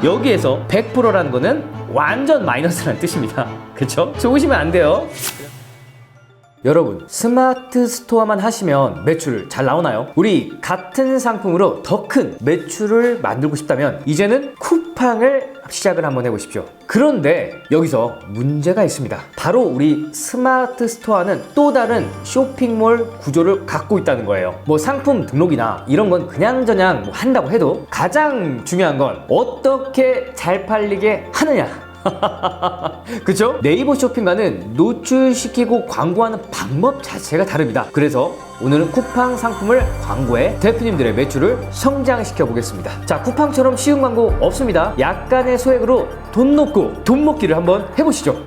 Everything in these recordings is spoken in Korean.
여기에서 100%라는 거는 완전 마이너스라는 뜻입니다. 그쵸? 속으시면 안 돼요. 여러분, 스마트 스토어만 하시면 매출 잘 나오나요? 우리 같은 상품으로 더 큰 매출을 만들고 싶다면 이제는 쿠팡을 시작을 한번 해보십시오. 그런데 여기서 문제가 있습니다. 바로 우리 스마트 스토어는 또 다른 쇼핑몰 구조를 갖고 있다는 거예요. 뭐 상품 등록이나 이런 건 그냥저냥 뭐 한다고 해도 가장 중요한 건 어떻게 잘 팔리게 하느냐. 그쵸? 네이버 쇼핑과는 노출시키고 광고하는 방법 자체가 다릅니다. 그래서 오늘은 쿠팡 상품을 광고해 대표님들의 매출을 성장시켜 보겠습니다. 자, 쿠팡처럼 쉬운 광고 없습니다. 약간의 소액으로 돈 놓고 돈 먹기를 한번 해보시죠.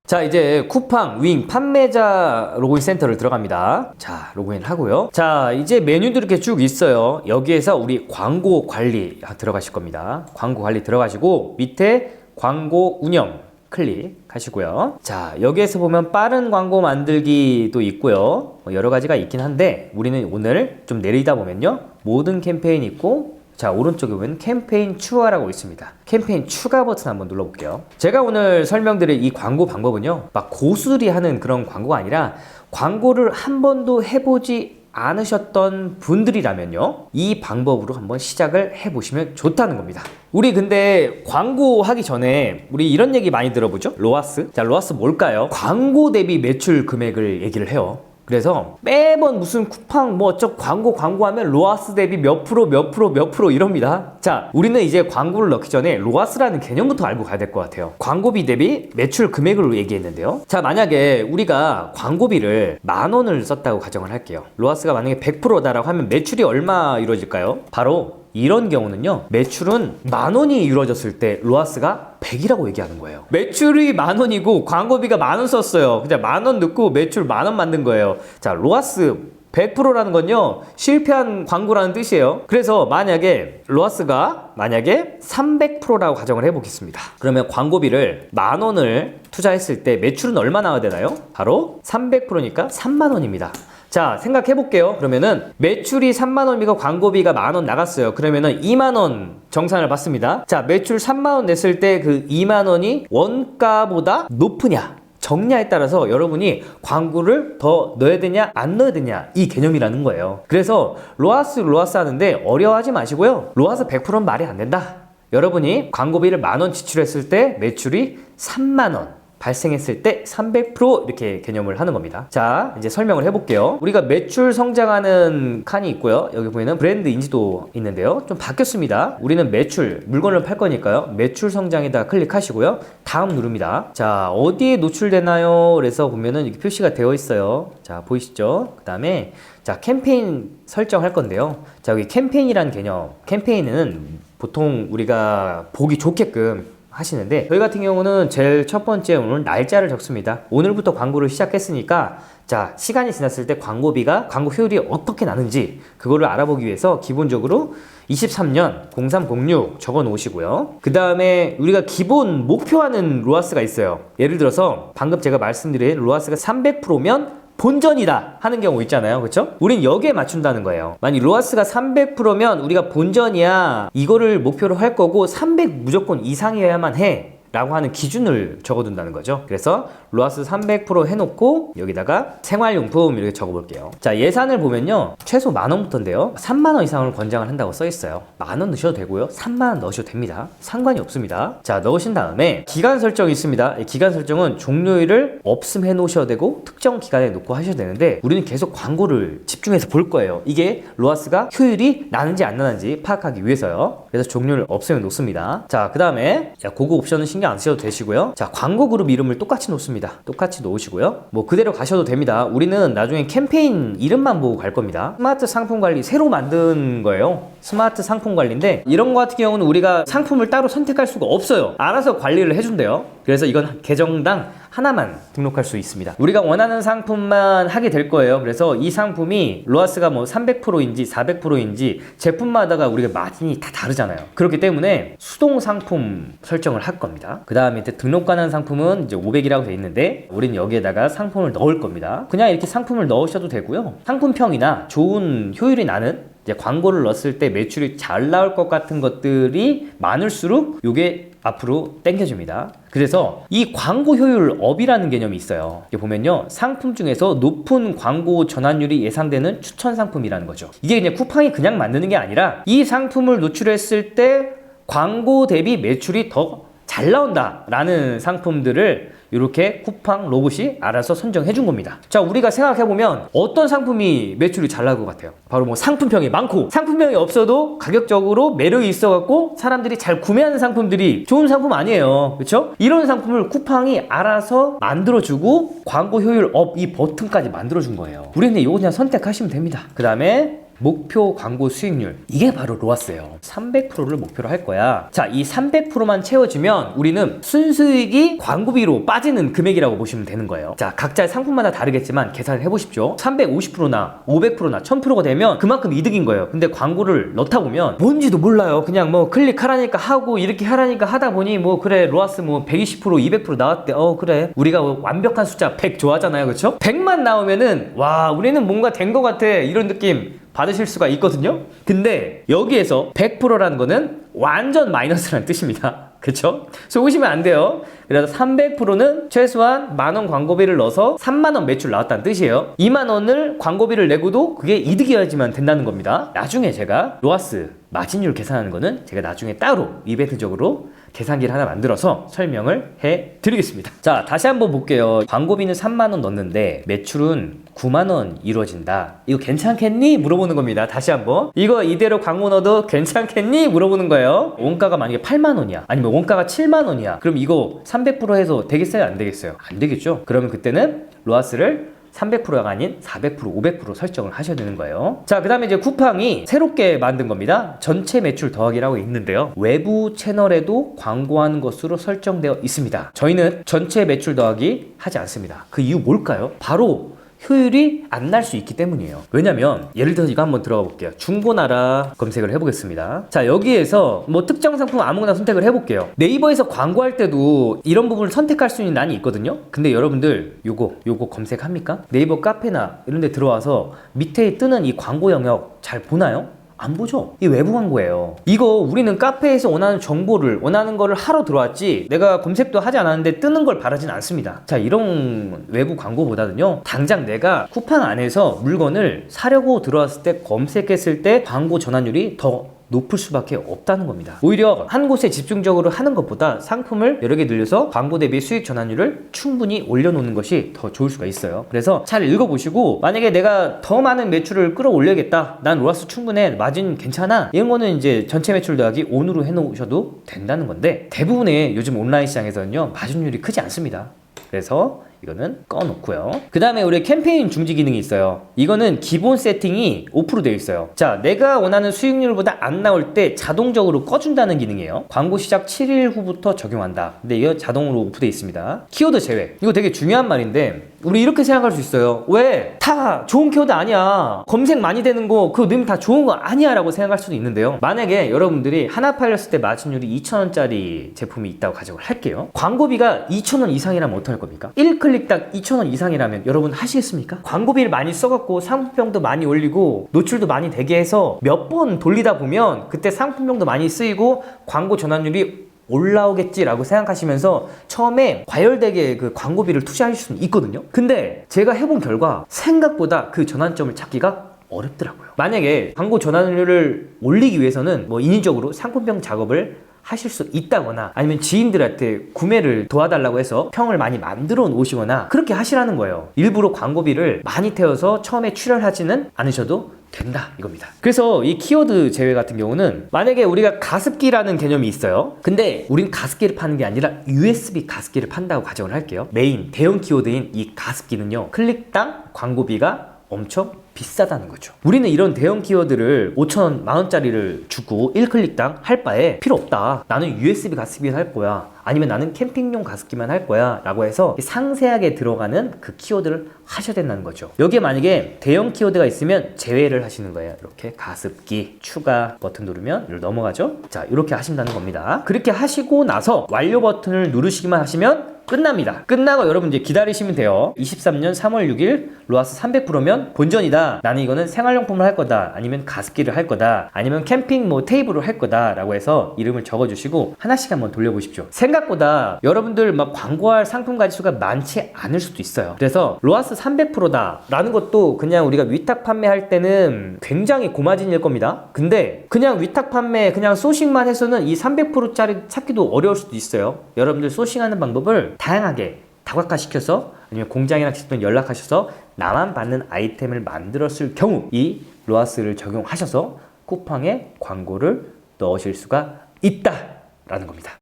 자, 이제 쿠팡 윙 판매자 로그인 센터를 들어갑니다. 자, 로그인 하고요. 자, 이제 메뉴들이 이렇게 쭉 있어요. 여기에서 우리 광고 관리 들어가실 겁니다. 광고 관리 들어가시고 밑에 광고 운영 클릭하시고요. 자, 여기에서 보면 빠른 광고 만들기도 있고요. 여러 가지가 있긴 한데 우리는 오늘 좀 내리다 보면요. 모든 캠페인 있고, 자, 오른쪽에 보면 캠페인 추가라고 있습니다. 캠페인 추가 버튼 한번 눌러볼게요. 제가 오늘 설명드릴 이 광고 방법은요, 막 고수들이 하는 그런 광고가 아니라 광고를 한 번도 해보지 않으셨던 분들이라면요, 이 방법으로 한번 시작을 해보시면 좋다는 겁니다. 우리 근데 광고 하기 전에 우리 이런 얘기 많이 들어보죠? 로아스. 자, 로아스 뭘까요? 광고 대비 매출 금액을 얘기를 해요. 그래서 매번 무슨 쿠팡 뭐 어쩌고 광고하면 로아스 대비 몇 프로 이럽니다. 자, 우리는 이제 광고를 넣기 전에 로아스라는 개념부터 알고 가야 될 것 같아요. 광고비 대비 매출 금액을 얘기했는데요. 자, 만약에 우리가 광고비를 10,000원을 썼다고 가정을 할게요. 로아스가 만약에 100%다라고 하면 매출이 얼마 이루어질까요? 바로 이런 경우는요, 매출은 10,000원이 이루어졌을 때 로아스가 100이라고 얘기하는 거예요. 매출이 10,000원이고 광고비가 10,000원 썼어요. 그냥 10,000원 넣고 매출 10,000원 만든 거예요. 자, 로아스 100%라는 건요, 실패한 광고라는 뜻이에요. 그래서 만약에 로아스가 300%라고 가정을 해보겠습니다. 그러면 광고비를 10,000원을 투자했을 때 매출은 얼마 나와야 되나요? 바로 300%니까 30,000원입니다. 자, 생각해 볼게요. 그러면은 매출이 30,000원이고 광고비가 10,000원 나갔어요. 그러면은 20,000원 정산을 받습니다. 자, 매출 30,000원 냈을 때 그 20,000원이 원가보다 높으냐 적냐에 따라서 여러분이 광고를 더 넣어야 되냐 안 넣어야 되냐, 이 개념이라는 거예요. 그래서 로아스 하는데 어려워하지 마시고요. 로아스 100%는 말이 안 된다. 여러분이 광고비를 10,000원 지출했을 때 매출이 30,000원 발생했을 때 300% 이렇게 개념을 하는 겁니다. 자, 이제 설명을 해볼게요. 우리가 매출 성장하는 칸이 있고요. 여기 보이는 브랜드 인지도 있는데요. 좀 바뀌었습니다. 우리는 매출, 물건을 팔 거니까요. 매출 성장에다 클릭하시고요. 다음 누릅니다. 자, 어디에 노출되나요? 그래서 보면은 이렇게 표시가 되어 있어요. 자, 보이시죠? 그 다음에 자, 캠페인 설정할 건데요. 자, 여기 캠페인이라는 개념. 캠페인은 보통 우리가 보기 좋게끔 하시는데, 저희 같은 경우는 제일 첫 번째 오늘 날짜를 적습니다. 오늘부터 광고를 시작했으니까 자, 시간이 지났을 때 광고비가, 광고 효율이 어떻게 나는지 그거를 알아보기 위해서 기본적으로 23년 0306 적어 놓으시고요. 그 다음에 우리가 기본 목표하는 로아스가 있어요. 예를 들어서 방금 제가 말씀드린 로아스가 300%면 본전이다 하는 경우 있잖아요. 그렇죠? 우린 여기에 맞춘다는 거예요. 만약 로아스가 300%면 우리가 본전이야, 이거를 목표로 할 거고 300 무조건 이상이어야만 해 라고 하는 기준을 적어둔다는 거죠. 그래서 로아스 300% 해놓고 여기다가 생활용품 이렇게 적어볼게요. 자, 예산을 보면요, 최소 10,000원부터인데요, 30,000원 이상을 권장을 한다고 써있어요. 10,000원 넣으셔도 되고요, 30,000원 넣으셔도 됩니다. 상관이 없습니다. 자, 넣으신 다음에 기간 설정이 있습니다. 이 기간 설정은 종료일을 없음 해놓으셔도 되고 특정 기간에 놓고 하셔도 되는데, 우리는 계속 광고를 집중해서 볼 거예요. 이게 로아스가 효율이 나는지 안 나는지 파악하기 위해서요. 그래서 종료를 없음에 놓습니다. 자, 그 다음에 고급 옵션은 신경 안 쓰셔도 되시고요. 자, 광고 그룹 이름을 똑같이 놓습니다. 똑같이 놓으시고요. 뭐 그대로 가셔도 됩니다. 우리는 나중에 캠페인 이름만 보고 갈 겁니다. 스마트 상품 관리 새로 만든 거예요. 스마트 상품 관리인데, 이런 거 같은 경우는 우리가 상품을 따로 선택할 수가 없어요. 알아서 관리를 해준대요. 그래서 이건 계정당 하나만 등록할 수 있습니다. 우리가 원하는 상품만 하게 될 거예요. 그래서 이 상품이 로아스가 뭐 300%인지 400%인지 제품마다가 우리가 마진이 다 다르잖아요. 그렇기 때문에 수동 상품 설정을 할 겁니다. 그 다음에 등록 가능한 상품은 이제 500이라고 돼 있는데, 우리는 여기에다가 상품을 넣을 겁니다. 그냥 이렇게 상품을 넣으셔도 되고요. 상품평이나 좋은 효율이 나는 이제 광고를 넣었을 때 매출이 잘 나올 것 같은 것들이 많을수록 이게 앞으로 당겨줍니다. 그래서 이 광고 효율 업이라는 개념이 있어요. 이게 보면요, 상품 중에서 높은 광고 전환율이 예상되는 추천 상품이라는 거죠. 이게 그냥 쿠팡이 그냥 만드는 게 아니라 이 상품을 노출했을 때 광고 대비 매출이 더 잘 나온다 라는 상품들을 이렇게 쿠팡 로봇이 알아서 선정해 준 겁니다. 자, 우리가 생각해 보면 어떤 상품이 매출이 잘 나올 것 같아요? 바로 뭐 상품평이 많고, 상품평이 없어도 가격적으로 매력이 있어 갖고 사람들이 잘 구매하는 상품들이 좋은 상품 아니에요, 그렇죠? 이런 상품을 쿠팡이 알아서 만들어 주고 광고 효율 업 이 버튼까지 만들어 준 거예요. 우리는 이거 그냥 선택하시면 됩니다. 그 다음에 목표 광고 수익률, 이게 바로 로아스예요. 300%를 목표로 할 거야. 자, 이 300%만 채워주면 우리는 순수익이 광고비로 빠지는 금액이라고 보시면 되는 거예요. 자, 각자의 상품마다 다르겠지만 계산을 해보십시오. 350%나 500%나 1000%가 되면 그만큼 이득인 거예요. 근데 광고를 넣다 보면 뭔지도 몰라요. 그냥 뭐 클릭하라니까 하고 이렇게 하라니까 하다 보니 뭐 그래 로아스 뭐 120% 200% 나왔대. 그래 우리가 완벽한 숫자 100 좋아하잖아요, 그렇죠? 100만 나오면은 와, 우리는 뭔가 된 것 같아, 이런 느낌 받으실 수가 있거든요. 근데 여기에서 100%라는 거는 완전 마이너스라는 뜻입니다. 그쵸? 속으시면 안 돼요. 그래서 300%는 최소한 만원 광고비를 넣어서 3만원 매출 나왔다는 뜻이에요. 2만원을 광고비를 내고도 그게 이득이어야지만 된다는 겁니다. 나중에 제가 로아스 마진율 계산하는 거는 제가 나중에 따로 이벤트적으로 계산기를 하나 만들어서 설명을 해 드리겠습니다. 자, 다시 한번 볼게요. 광고비는 3만원 넣는데 매출은 9만원 이루어진다. 이거 괜찮겠니? 물어보는 겁니다. 다시 한번. 이거 이대로 광고 넣어도 괜찮겠니? 물어보는 거예요. 원가가 만약에 8만원이야. 아니면 원가가 7만원이야. 그럼 이거 300% 해서 되겠어요? 안 되겠어요? 안 되겠죠? 그러면 그때는 로아스를 300%가 아닌 400%, 500% 설정을 하셔야 되는 거예요. 자, 그 다음에 이제 쿠팡이 새롭게 만든 겁니다. 전체 매출 더하기라고 있는데요, 외부 채널에도 광고하는 것으로 설정되어 있습니다. 저희는 전체 매출 더하기 하지 않습니다. 그 이유 뭘까요? 바로 효율이 안 날 수 있기 때문이에요. 왜냐면 예를 들어서 이거 한번 들어가 볼게요. 중고나라 검색을 해보겠습니다. 자, 여기에서 뭐 특정 상품 아무거나 선택을 해볼게요. 네이버에서 광고할 때도 이런 부분을 선택할 수 있는 난이 있거든요. 근데 여러분들 요거 검색합니까? 네이버 카페나 이런 데 들어와서 밑에 뜨는 이 광고 영역 잘 보나요? 안 보죠? 이 외부 광고예요. 이거 우리는 카페에서 원하는 정보를, 원하는 거를 하러 들어왔지 내가 검색도 하지 않았는데 뜨는 걸 바라진 않습니다. 자, 이런 외부 광고보다는요, 당장 내가 쿠팡 안에서 물건을 사려고 들어왔을 때 검색했을 때 광고 전환율이 더 높을 수밖에 없다는 겁니다. 오히려 한 곳에 집중적으로 하는 것보다 상품을 여러 개 늘려서 광고 대비 수익 전환율을 충분히 올려놓는 것이 더 좋을 수가 있어요. 그래서 잘 읽어보시고, 만약에 내가 더 많은 매출을 끌어올려야겠다, 난 로아스 충분해, 마진 괜찮아, 이런 거는 이제 전체 매출 더하기 5으로 해놓으셔도 된다는 건데, 대부분의 요즘 온라인 시장에서는요 마진율이 크지 않습니다. 그래서 이거는 꺼놓고요. 그 다음에 우리 캠페인 중지 기능이 있어요. 이거는 기본 세팅이 오프로 되어 있어요. 자, 내가 원하는 수익률보다 안 나올 때 자동적으로 꺼준다는 기능이에요. 광고 시작 7일 후부터 적용한다. 근데 이거 자동으로 오프되어 있습니다. 키워드 제외, 이거 되게 중요한 말인데 우리 이렇게 생각할 수 있어요. 왜? 다 좋은 키워드 아니야, 검색 많이 되는 거 그거 넣으면 다 좋은 거 아니야 라고 생각할 수도 있는데요, 만약에 여러분들이 하나 팔렸을 때 마진율이 2,000원짜리 제품이 있다고 가정을 할게요. 광고비가 2,000원 이상이라면 어떡할 겁니까? 1클릭당 2,000원 이상이라면 여러분 하시겠습니까? 광고비를 많이 써갖고 상품평도 많이 올리고 노출도 많이 되게 해서 몇 번 돌리다 보면 그때 상품평도 많이 쓰이고 광고 전환율이 올라오겠지라고 생각하시면서 처음에 과열되게 그 광고비를 투자하실 수는 있거든요. 근데 제가 해본 결과 생각보다 그 전환점을 찾기가 어렵더라고요. 만약에 광고 전환율을 올리기 위해서는 뭐 인위적으로 상품평 작업을 하실 수 있다거나, 아니면 지인들한테 구매를 도와달라고 해서 평을 많이 만들어 놓으시거나 그렇게 하시라는 거예요. 일부러 광고비를 많이 태워서 처음에 출혈하지는 않으셔도 된다 이겁니다. 그래서 이 키워드 제외 같은 경우는 만약에 우리가 가습기라는 개념이 있어요. 근데 우린 가습기를 파는 게 아니라 USB 가습기를 판다고 가정을 할게요. 메인 대형 키워드인 이 가습기는요, 클릭당 광고비가 엄청 비싸다는 거죠. 우리는 이런 대형 키워드를 5,000원, 만원짜리를 주고 1클릭당 할 바에 필요 없다, 나는 USB 가습기만 할 거야, 아니면 나는 캠핑용 가습기만 할 거야 라고 해서 상세하게 들어가는 그 키워드를 하셔야 된다는 거죠. 여기에 만약에 대형 키워드가 있으면 제외를 하시는 거예요. 이렇게 가습기 추가 버튼 누르면 이리로 넘어가죠. 자, 이렇게 하신다는 겁니다. 그렇게 하시고 나서 완료 버튼을 누르시기만 하시면 끝납니다. 끝나고 여러분 이제 기다리시면 돼요. 23년 3월 6일 로하스 300%면 본전이다. 나는 이거는 생활용품을 할 거다. 아니면 가습기를 할 거다. 아니면 캠핑 뭐 테이블을 할 거다. 라고 해서 이름을 적어주시고 하나씩 한번 돌려보십시오. 생각보다 여러분들 막 광고할 상품 가지수가 많지 않을 수도 있어요. 그래서 로하스 300%다 라는 것도 그냥 우리가 위탁 판매할 때는 굉장히 고마진일 겁니다. 근데 그냥 위탁 판매 그냥 소싱만 해서는 이 300%짜리 찾기도 어려울 수도 있어요. 여러분들 소싱하는 방법을 다양하게 다각화시켜서 아니면 공장이랑 직접 연락하셔서 나만 받는 아이템을 만들었을 경우 이 로하스를 적용하셔서 쿠팡에 광고를 넣으실 수가 있다라는 겁니다.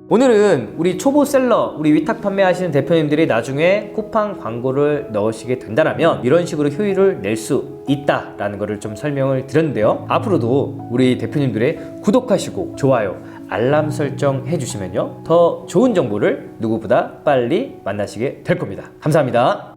오늘은 우리 초보 셀러, 우리 위탁 판매하시는 대표님들이 나중에 쿠팡 광고를 넣으시게 된다면 이런 식으로 효율을 낼 수 있다라는 것을 좀 설명을 드렸는데요. 앞으로도 우리 대표님들의 구독하시고 좋아요, 알람 설정 해주시면요 더 좋은 정보를 누구보다 빨리 만나시게 될 겁니다. 감사합니다.